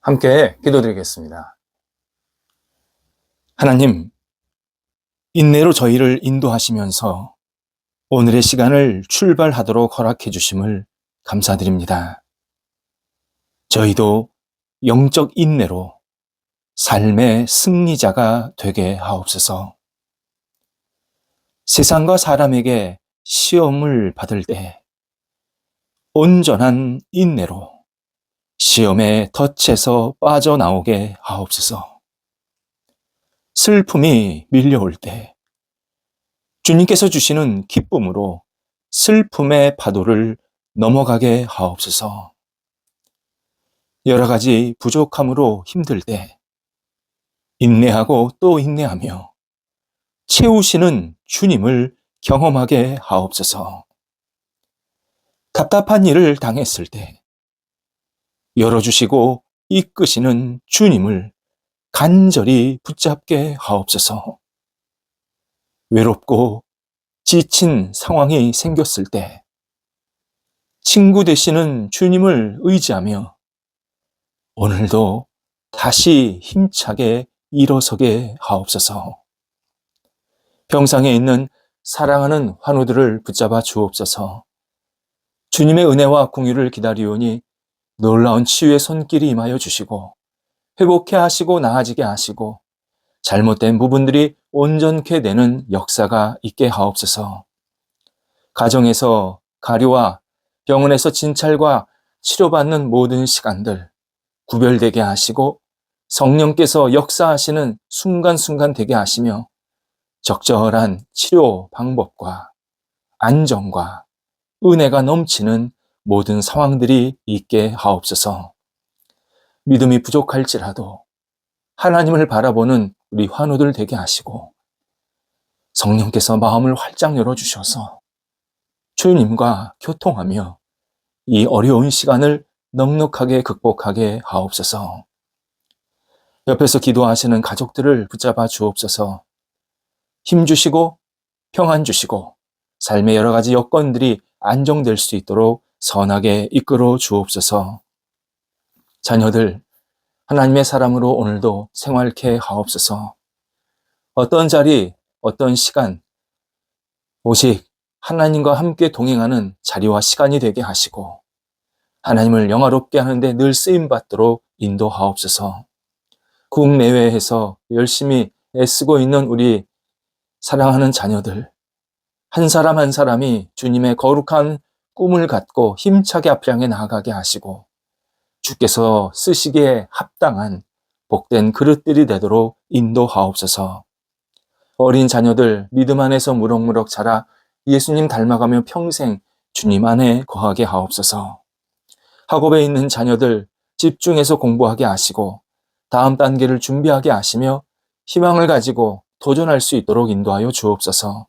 함께 기도드리겠습니다. 하나님, 인내로 저희를 인도하시면서 오늘의 시간을 출발하도록 허락해 주심을 감사드립니다. 저희도 영적 인내로 삶의 승리자가 되게 하옵소서. 세상과 사람에게 시험을 받을 때 온전한 인내로 시험의 덫에서 빠져나오게 하옵소서. 슬픔이 밀려올 때 주님께서 주시는 기쁨으로 슬픔의 파도를 넘어가게 하옵소서. 여러 가지 부족함으로 힘들 때 인내하고 또 인내하며 채우시는 주님을 경험하게 하옵소서. 답답한 일을 당했을 때 열어주시고 이끄시는 주님을 간절히 붙잡게 하옵소서. 외롭고 지친 상황이 생겼을 때 친구 되시는 주님을 의지하며 오늘도 다시 힘차게 일어서게 하옵소서. 병상에 있는 사랑하는 환우들을 붙잡아 주옵소서. 주님의 은혜와 공유를 기다리오니 놀라운 치유의 손길이 임하여 주시고 회복해 하시고 나아지게 하시고 잘못된 부분들이 온전케 되는 역사가 있게 하옵소서. 가정에서 가료와 병원에서 진찰과 치료받는 모든 시간들 구별되게 하시고 성령께서 역사하시는 순간순간 되게 하시며 적절한 치료 방법과 안정과 은혜가 넘치는 모든 상황들이 있게 하옵소서. 믿음이 부족할지라도 하나님을 바라보는 우리 환우들 되게 하시고 성령께서 마음을 활짝 열어주셔서 주님과 교통하며 이 어려운 시간을 넉넉하게 극복하게 하옵소서. 옆에서 기도하시는 가족들을 붙잡아 주옵소서. 힘 주시고 평안 주시고 삶의 여러 가지 여건들이 안정될 수 있도록 선하게 이끌어 주옵소서. 자녀들 하나님의 사람으로 오늘도 생활케 하옵소서. 어떤 자리, 어떤 시간, 오직 하나님과 함께 동행하는 자리와 시간이 되게 하시고 하나님을 영화롭게 하는데 늘 쓰임받도록 인도하옵소서. 국내외에서 열심히 애쓰고 있는 우리 사랑하는 자녀들 한 사람 한 사람이 주님의 거룩한 꿈을 갖고 힘차게 앞을 향해 나아가게 하시고 주께서 쓰시기에 합당한 복된 그릇들이 되도록 인도하옵소서. 어린 자녀들 믿음 안에서 무럭무럭 자라 예수님 닮아가며 평생 주님 안에 거하게 하옵소서. 학업에 있는 자녀들 집중해서 공부하게 하시고 다음 단계를 준비하게 하시며 희망을 가지고 도전할 수 있도록 인도하여 주옵소서.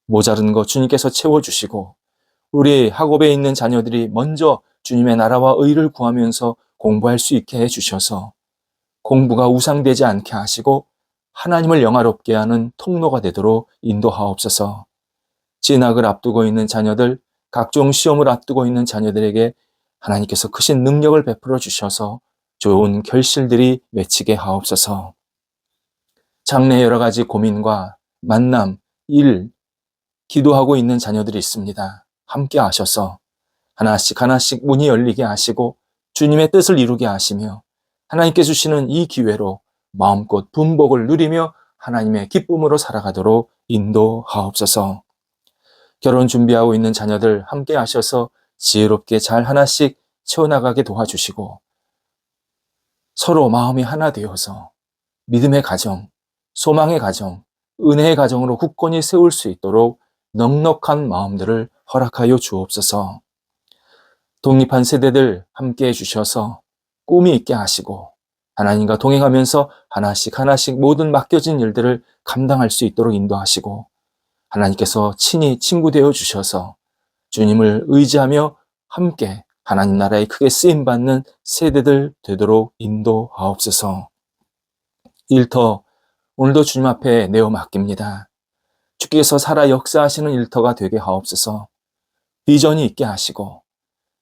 모자른 것 주님께서 채워주시고 우리 학업에 있는 자녀들이 먼저 주님의 나라와 의를 구하면서 공부할 수 있게 해주셔서 공부가 우상되지 않게 하시고 하나님을 영화롭게 하는 통로가 되도록 인도하옵소서. 진학을 앞두고 있는 자녀들, 각종 시험을 앞두고 있는 자녀들에게 하나님께서 크신 능력을 베풀어 주셔서 좋은 결실들이 맺히게 하옵소서. 장래 여러 가지 고민과 만남, 일, 기도하고 있는 자녀들이 있습니다. 함께 하셔서 하나씩 하나씩 문이 열리게 하시고 주님의 뜻을 이루게 하시며 하나님께 주시는 이 기회로 마음껏 분복을 누리며 하나님의 기쁨으로 살아가도록 인도하옵소서. 결혼 준비하고 있는 자녀들 함께 하셔서 지혜롭게 잘 하나씩 채워나가게 도와주시고 서로 마음이 하나 되어서 믿음의 가정, 소망의 가정, 은혜의 가정으로 굳건히 세울 수 있도록 넉넉한 마음들을 허락하여 주옵소서. 독립한 세대들 함께 해주셔서 꿈이 있게 하시고 하나님과 동행하면서 하나씩 하나씩 모든 맡겨진 일들을 감당할 수 있도록 인도하시고 하나님께서 친히 친구 되어 주셔서 주님을 의지하며 함께 하나님 나라에 크게 쓰임받는 세대들 되도록 인도하옵소서. 일터 오늘도 주님 앞에 내어 맡깁니다. 주께서 살아 역사하시는 일터가 되게 하옵소서. 비전이 있게 하시고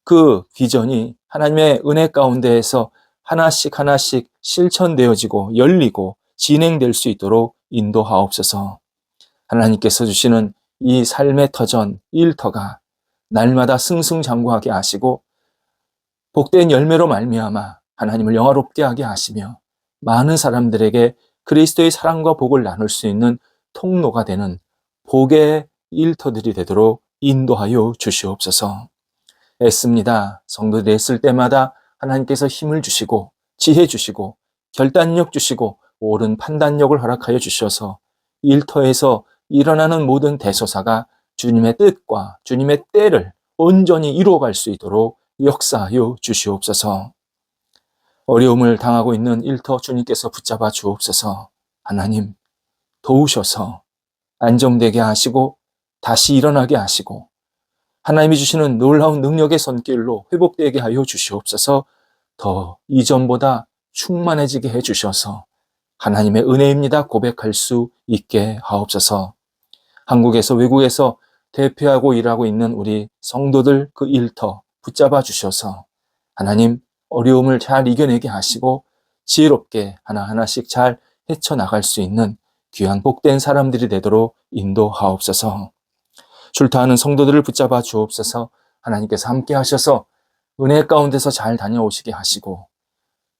그 비전이 하나님의 은혜 가운데에서 하나씩 하나씩 실천되어지고 열리고 진행될 수 있도록 인도하옵소서. 하나님께서 주시는 이 삶의 터전, 일터가 날마다 승승장구하게 하시고 복된 열매로 말미암아 하나님을 영화롭게 하게 하시며 많은 사람들에게 그리스도의 사랑과 복을 나눌 수 있는 통로가 되는 복의 일터들이 되도록 인도하여 주시옵소서. 애씁니다. 성도들이 애쓸 때마다 하나님께서 힘을 주시고 지혜 주시고 결단력 주시고 옳은 판단력을 허락하여 주셔서 일터에서 일어나는 모든 대소사가 주님의 뜻과 주님의 때를 온전히 이루어갈 수 있도록 역사하여 주시옵소서. 어려움을 당하고 있는 일터 주님께서 붙잡아 주옵소서. 하나님 도우셔서 안정되게 하시고 다시 일어나게 하시고 하나님이 주시는 놀라운 능력의 손길로 회복되게 하여 주시옵소서. 더 이전보다 충만해지게 해주셔서 하나님의 은혜입니다 고백할 수 있게 하옵소서. 한국에서 외국에서 대표하고 일하고 있는 우리 성도들 그 일터 붙잡아 주셔서 하나님 어려움을 잘 이겨내게 하시고 지혜롭게 하나하나씩 잘 헤쳐나갈 수 있는 귀한 복된 사람들이 되도록 인도하옵소서. 출타하는 성도들을 붙잡아 주옵소서. 하나님께서 함께 하셔서 은혜 가운데서 잘 다녀오시게 하시고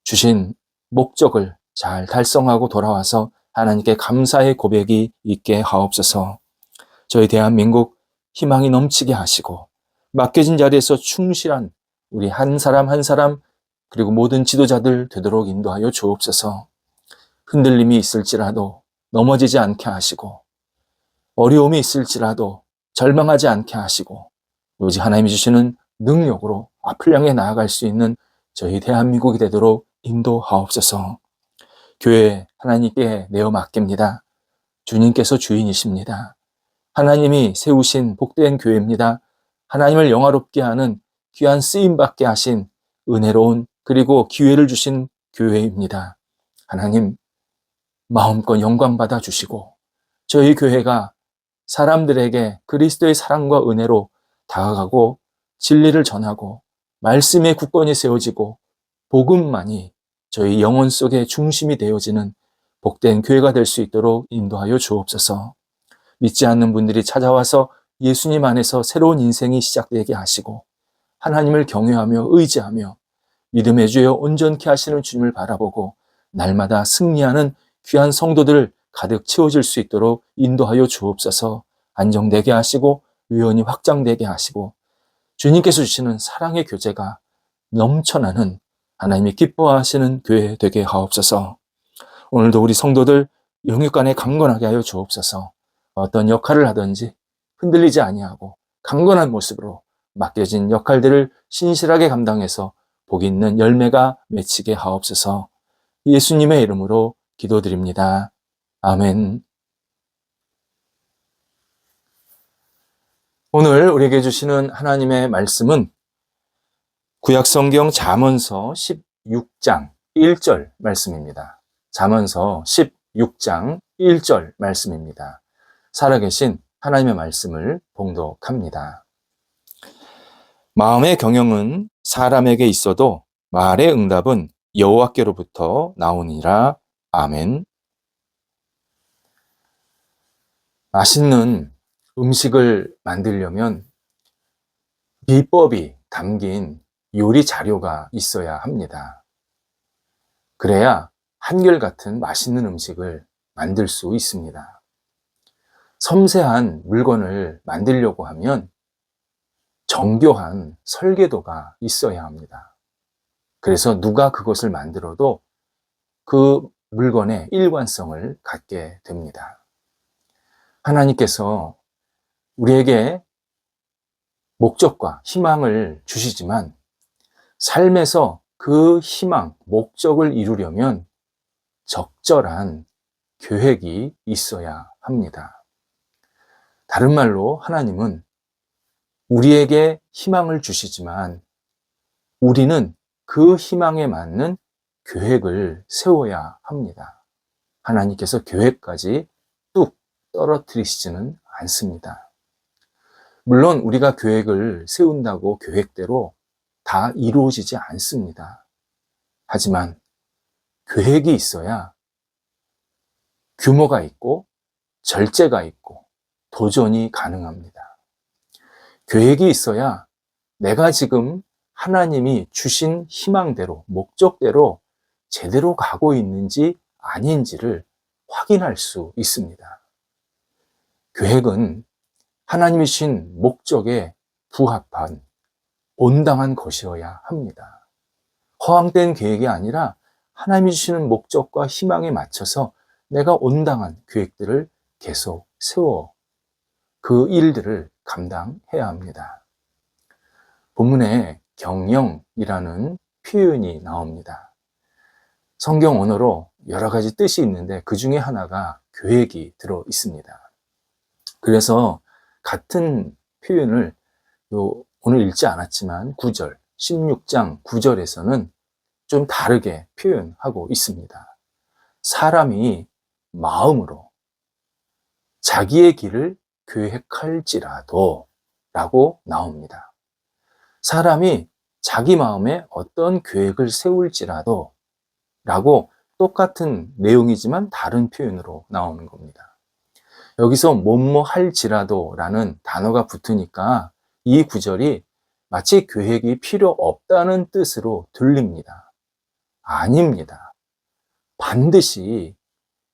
주신 목적을 잘 달성하고 돌아와서 하나님께 감사의 고백이 있게 하옵소서. 저희 대한민국 희망이 넘치게 하시고 맡겨진 자리에서 충실한 우리 한 사람 한 사람 그리고 모든 지도자들 되도록 인도하여 주옵소서. 흔들림이 있을지라도 넘어지지 않게 하시고 어려움이 있을지라도 절망하지 않게 하시고 오직 하나님이 주시는 능력으로 앞을 향해 나아갈 수 있는 저희 대한민국이 되도록 인도하옵소서. 교회 하나님께 내어 맡깁니다. 주님께서 주인이십니다. 하나님이 세우신 복된 교회입니다. 하나님을 영화롭게 하는 귀한 쓰임받게 하신 은혜로운 그리고 기회를 주신 교회입니다. 하나님 마음껏 영광받아 주시고 저희 교회가 사람들에게 그리스도의 사랑과 은혜로 다가가고 진리를 전하고 말씀의 굳건히 세워지고 복음만이 저희 영혼 속의 중심이 되어지는 복된 교회가 될 수 있도록 인도하여 주옵소서. 믿지 않는 분들이 찾아와서 예수님 안에서 새로운 인생이 시작되게 하시고 하나님을 경외하며 의지하며 믿음의 주여 온전케 하시는 주님을 바라보고 날마다 승리하는 귀한 성도들 가득 채워질 수 있도록 인도하여 주옵소서. 안정되게 하시고 유언이 확장되게 하시고 주님께서 주시는 사랑의 교제가 넘쳐나는 하나님이 기뻐하시는 교회 되게 하옵소서. 오늘도 우리 성도들 영육간에 강건하게 하여 주옵소서. 어떤 역할을 하든지 흔들리지 아니하고 강건한 모습으로 맡겨진 역할들을 신실하게 감당해서 복 있는 열매가 맺히게 하옵소서. 예수님의 이름으로 기도드립니다. 아멘. 오늘 우리에게 주시는 하나님의 말씀은 구약성경 잠언서 16장 1절 말씀입니다. 잠언서 16장 1절 말씀입니다. 살아계신 하나님의 말씀을 봉독합니다. 마음의 경영은 사람에게 있어도 말의 응답은 여호와께로부터 나오니라. 아멘. 맛있는 음식을 만들려면 비법이 담긴 요리 자료가 있어야 합니다. 그래야 한결같은 맛있는 음식을 만들 수 있습니다. 섬세한 물건을 만들려고 하면 정교한 설계도가 있어야 합니다. 그래서 누가 그것을 만들어도 그 물건의 일관성을 갖게 됩니다. 하나님께서 우리에게 목적과 희망을 주시지만 삶에서 그 희망, 목적을 이루려면 적절한 계획이 있어야 합니다. 다른 말로 하나님은 우리에게 희망을 주시지만 우리는 그 희망에 맞는 계획을 세워야 합니다. 하나님께서 계획까지 뚝 떨어뜨리시지는 않습니다. 물론 우리가 계획을 세운다고 계획대로 다 이루어지지 않습니다. 하지만 계획이 있어야 규모가 있고 절제가 있고 도전이 가능합니다. 계획이 있어야 내가 지금 하나님이 주신 희망대로, 목적대로 제대로 가고 있는지 아닌지를 확인할 수 있습니다. 계획은 하나님이 주신 목적에 부합한 온당한 것이어야 합니다. 허황된 계획이 아니라 하나님이 주시는 목적과 희망에 맞춰서 내가 온당한 계획들을 계속 세워 그 일들을 감당해야 합니다. 본문에 경영이라는 표현이 나옵니다. 성경 언어로 여러 가지 뜻이 있는데 그 중에 하나가 계획이 들어 있습니다. 그래서 같은 표현을 오늘 읽지 않았지만 9절, 16장 9절에서는 좀 다르게 표현하고 있습니다. 사람이 마음으로 자기의 길을 계획할지라도 라고 나옵니다. 사람이 자기 마음에 어떤 계획을 세울지라도 라고 똑같은 내용이지만 다른 표현으로 나오는 겁니다. 여기서 뭐뭐 할지라도 라는 단어가 붙으니까 이 구절이 마치 계획이 필요 없다는 뜻으로 들립니다. 아닙니다. 반드시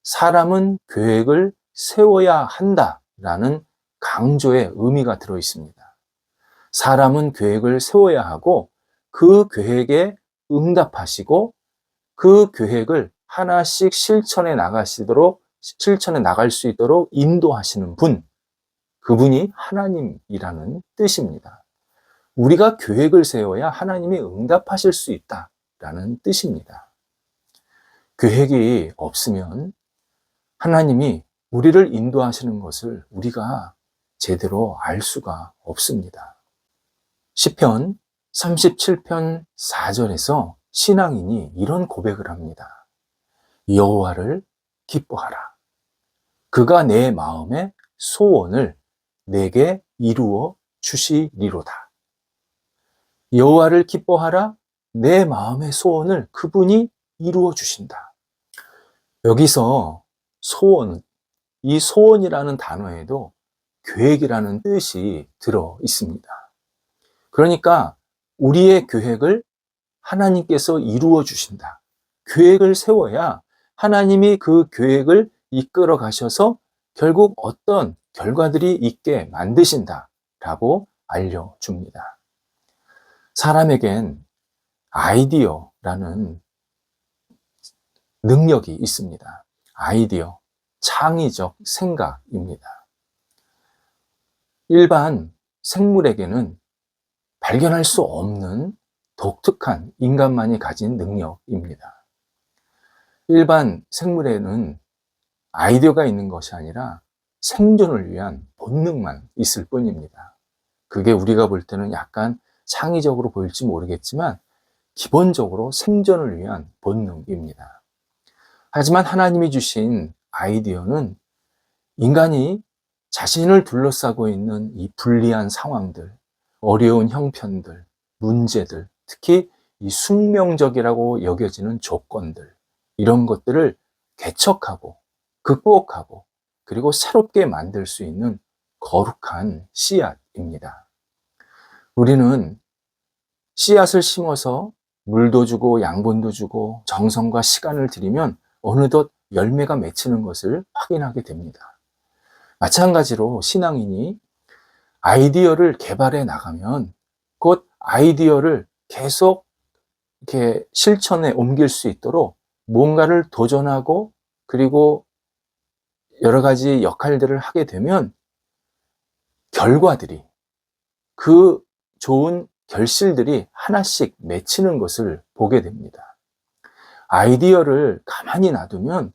사람은 계획을 세워야 한다라는 강조의 의미가 들어 있습니다. 사람은 계획을 세워야 하고 그 계획에 응답하시고 그 계획을 하나씩 실천해 나갈 수 있도록 인도하시는 분, 그분이 하나님이라는 뜻입니다. 우리가 계획을 세워야 하나님이 응답하실 수 있다라는 뜻입니다. 계획이 없으면 하나님이 우리를 인도하시는 것을 우리가 제대로 알 수가 없습니다. 시편 37편 4절에서 신앙인이 이런 고백을 합니다. 여호와를 기뻐하라. 그가 내 마음의 소원을 내게 이루어 주시리로다. 여호와를 기뻐하라. 내 마음의 소원을 그분이 이루어 주신다. 여기서 소원, 이 소원이라는 단어에도 계획이라는 뜻이 들어 있습니다. 그러니까 우리의 계획을 하나님께서 이루어 주신다. 계획을 세워야 하나님이 그 계획을 이끌어 가셔서 결국 어떤 결과들이 있게 만드신다라고 알려줍니다. 사람에겐 아이디어라는 능력이 있습니다. 아이디어, 창의적 생각입니다. 일반 생물에게는 발견할 수 없는 독특한 인간만이 가진 능력입니다. 일반 생물에는 아이디어가 있는 것이 아니라 생존을 위한 본능만 있을 뿐입니다. 그게 우리가 볼 때는 약간 창의적으로 보일지 모르겠지만 기본적으로 생존을 위한 본능입니다. 하지만 하나님이 주신 아이디어는 인간이 자신을 둘러싸고 있는 이 불리한 상황들, 어려운 형편들, 문제들, 특히 이 숙명적이라고 여겨지는 조건들, 이런 것들을 개척하고 극복하고 그리고 새롭게 만들 수 있는 거룩한 씨앗입니다. 우리는 씨앗을 심어서 물도 주고 양분도 주고 정성과 시간을 들이면 어느덧 열매가 맺히는 것을 확인하게 됩니다. 마찬가지로 신앙인이 아이디어를 개발해 나가면 곧 아이디어를 계속 이렇게 실천에 옮길 수 있도록 뭔가를 도전하고 그리고 여러 가지 역할들을 하게 되면 결과들이 그 좋은 결실들이 하나씩 맺히는 것을 보게 됩니다. 아이디어를 가만히 놔두면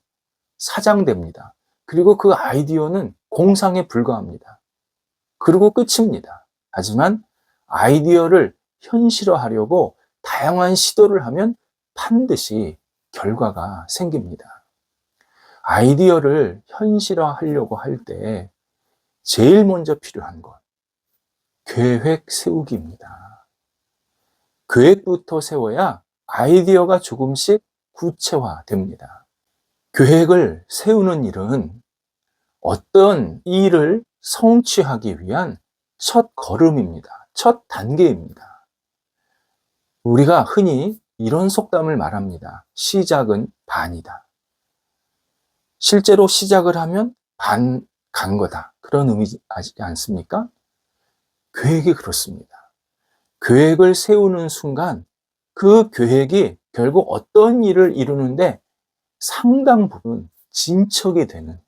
사장됩니다. 그리고 그 아이디어는 공상에 불과합니다. 그리고 끝입니다. 하지만 아이디어를 현실화하려고 다양한 시도를 하면 반드시 결과가 생깁니다. 아이디어를 현실화하려고 할 때 제일 먼저 필요한 것, 계획 세우기입니다. 계획부터 세워야 아이디어가 조금씩 구체화됩니다. 계획을 세우는 일은 어떤 일을 성취하기 위한 첫 걸음입니다. 첫 단계입니다. 우리가 흔히 이런 속담을 말합니다. 시작은 반이다. 실제로 시작을 하면 반 간 거다. 그런 의미지 않습니까? 계획이 그렇습니다. 계획을 세우는 순간 그 계획이 결국 어떤 일을 이루는데 상당 부분 진척이 되는,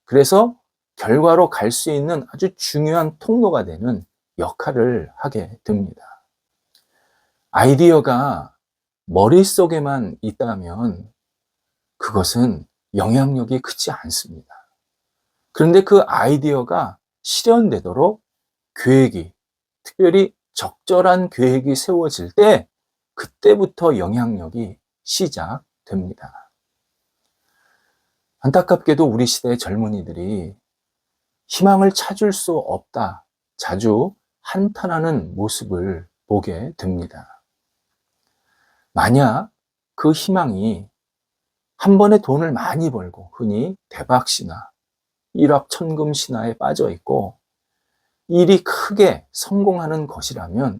그래서 결과로 갈 수 있는 아주 중요한 통로가 되는 역할을 하게 됩니다. 아이디어가 머릿속에만 있다면 그것은 영향력이 크지 않습니다. 그런데 그 아이디어가 실현되도록 계획이, 특별히 적절한 계획이 세워질 때 그때부터 영향력이 시작됩니다. 안타깝게도 우리 시대의 젊은이들이 희망을 찾을 수 없다, 자주 한탄하는 모습을 보게 됩니다. 만약 그 희망이 한 번에 돈을 많이 벌고, 흔히 대박신화, 일확천금신화에 빠져 있고 일이 크게 성공하는 것이라면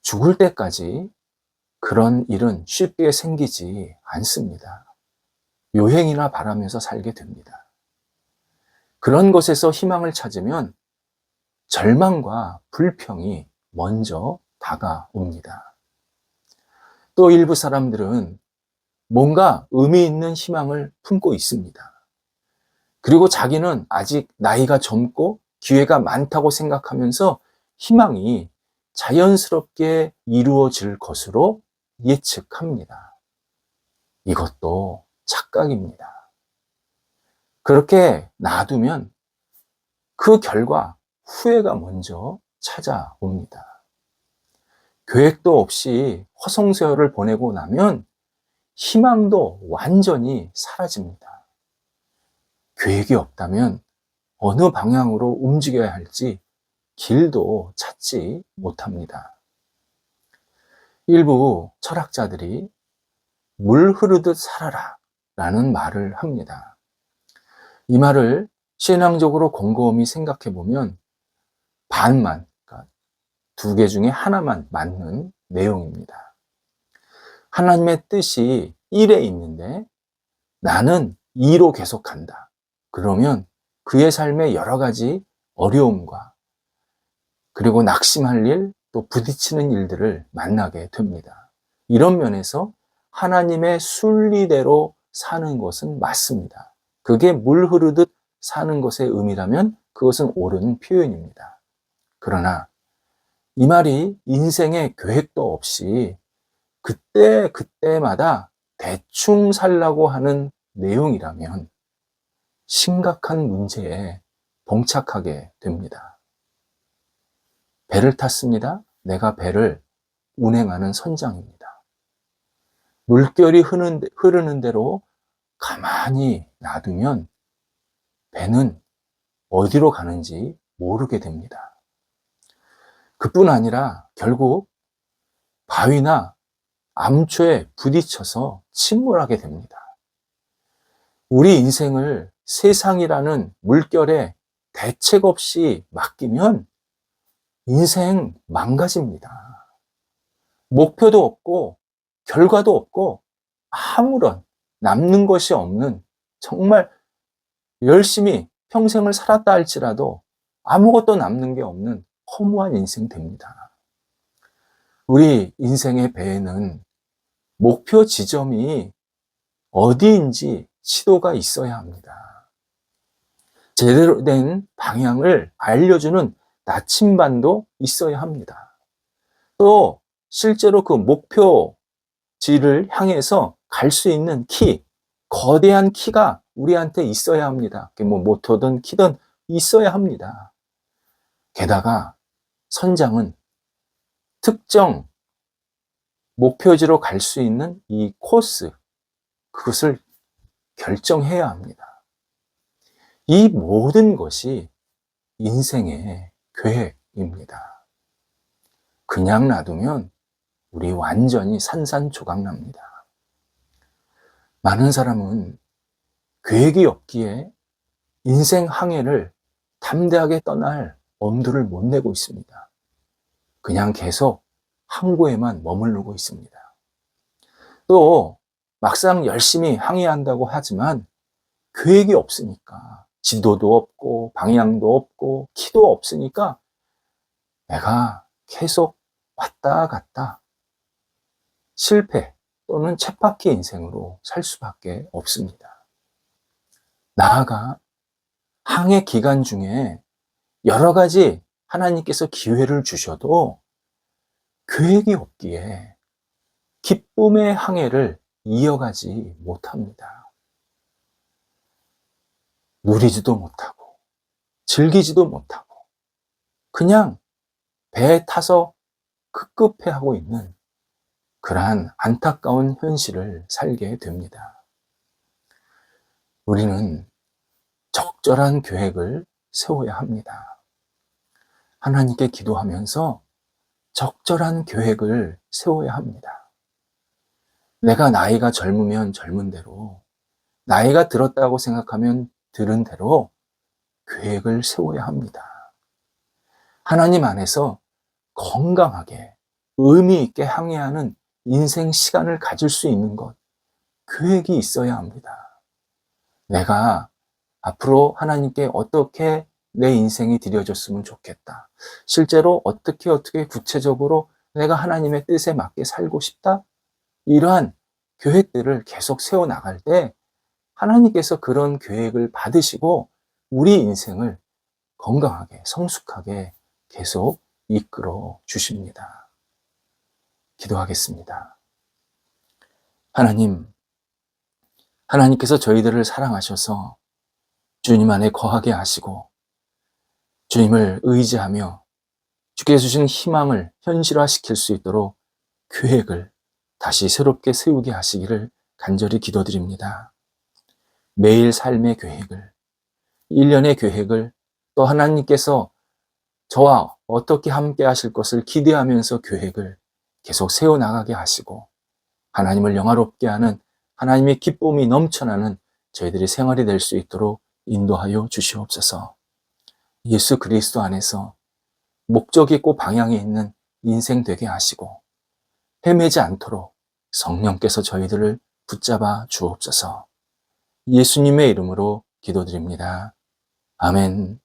죽을 때까지 그런 일은 쉽게 생기지 않습니다. 요행이나 바라면서 살게 됩니다. 그런 것에서 희망을 찾으면 절망과 불평이 먼저 다가옵니다. 또 일부 사람들은 뭔가 의미 있는 희망을 품고 있습니다. 그리고 자기는 아직 나이가 젊고 기회가 많다고 생각하면서 희망이 자연스럽게 이루어질 것으로 예측합니다. 이것도 착각입니다. 그렇게 놔두면 그 결과 후회가 먼저 찾아옵니다. 계획도 없이 허송세월을 보내고 나면 희망도 완전히 사라집니다. 계획이 없다면 어느 방향으로 움직여야 할지 길도 찾지 못합니다. 일부 철학자들이 물 흐르듯 살아라 라는 말을 합니다. 이 말을 신앙적으로 곰곰이 생각해 보면 반만, 그러니까 두 개 중에 하나만 맞는 내용입니다. 하나님의 뜻이 1에 있는데 나는 2로 계속 간다. 그러면 그의 삶에 여러 가지 어려움과 그리고 낙심할 일, 또 부딪히는 일들을 만나게 됩니다. 이런 면에서 하나님의 순리대로 사는 것은 맞습니다. 그게 물 흐르듯 사는 것의 의미라면 그것은 옳은 표현입니다. 그러나 이 말이 인생의 계획도 없이 그때마다 대충 살라고 하는 내용이라면 심각한 문제에 봉착하게 됩니다. 배를 탔습니다. 내가 배를 운행하는 선장입니다. 물결이 흐르는 대로 가만히 놔두면 배는 어디로 가는지 모르게 됩니다. 그뿐 아니라 결국 바위나 암초에 부딪혀서 침몰하게 됩니다. 우리 인생을 세상이라는 물결에 대책 없이 맡기면 인생 망가집니다. 목표도 없고 결과도 없고 아무런 남는 것이 없는, 정말 열심히 평생을 살았다 할지라도 아무것도 남는 게 없는 허무한 인생 됩니다. 우리 인생의 배에는 목표 지점이 어디인지 지도가 있어야 합니다. 제대로 된 방향을 알려주는 나침반도 있어야 합니다. 또 실제로 그 목표지를 향해서 갈 수 있는 키, 거대한 키가 우리한테 있어야 합니다. 뭐 모터든 키든 있어야 합니다. 게다가 선장은 특정 목표지로 갈 수 있는 이 코스, 그것을 결정해야 합니다. 이 모든 것이 인생의 계획입니다. 그냥 놔두면 우리 완전히 산산조각납니다. 많은 사람은 계획이 없기에 인생 항해를 담대하게 떠날 엄두를 못 내고 있습니다. 그냥 계속 항구에만 머무르고 있습니다. 또 막상 열심히 항해한다고 하지만 계획이 없으니까, 지도도 없고 방향도 없고 키도 없으니까 내가 계속 왔다 갔다 실패 또는 쳇바퀴 인생으로 살 수밖에 없습니다. 나아가 항해 기간 중에 여러 가지 하나님께서 기회를 주셔도 계획이 없기에 기쁨의 항해를 이어가지 못합니다. 누리지도 못하고 즐기지도 못하고 그냥 배에 타서 급급해하고 있는 그러한 안타까운 현실을 살게 됩니다. 우리는 적절한 계획을 세워야 합니다. 하나님께 기도하면서 적절한 계획을 세워야 합니다. 내가 나이가 젊으면 젊은 대로, 나이가 들었다고 생각하면 들은 대로 계획을 세워야 합니다. 하나님 안에서 건강하게 의미 있게 항해하는 인생 시간을 가질 수 있는 것, 계획이 있어야 합니다. 내가 앞으로 하나님께 어떻게 내 인생이 드려졌으면 좋겠다. 실제로 어떻게 구체적으로 내가 하나님의 뜻에 맞게 살고 싶다. 이러한 계획들을 계속 세워나갈 때 하나님께서 그런 계획을 받으시고 우리 인생을 건강하게 성숙하게 계속 이끌어 주십니다. 기도하겠습니다. 하나님께서 저희들을 사랑하셔서 주님 안에 거하게 하시고 주님을 의지하며 주께 주신 희망을 현실화시킬 수 있도록 계획을 다시 새롭게 세우게 하시기를 간절히 기도드립니다. 매일 삶의 계획을, 1년의 계획을, 또 하나님께서 저와 어떻게 함께 하실 것을 기대하면서 계획을 계속 세워나가게 하시고 하나님을 영화롭게 하는 하나님의 기쁨이 넘쳐나는 저희들의 생활이 될 수 있도록 인도하여 주시옵소서. 예수 그리스도 안에서 목적이 있고 방향이 있는 인생 되게 하시고 헤매지 않도록 성령께서 저희들을 붙잡아 주옵소서. 예수님의 이름으로 기도드립니다. 아멘.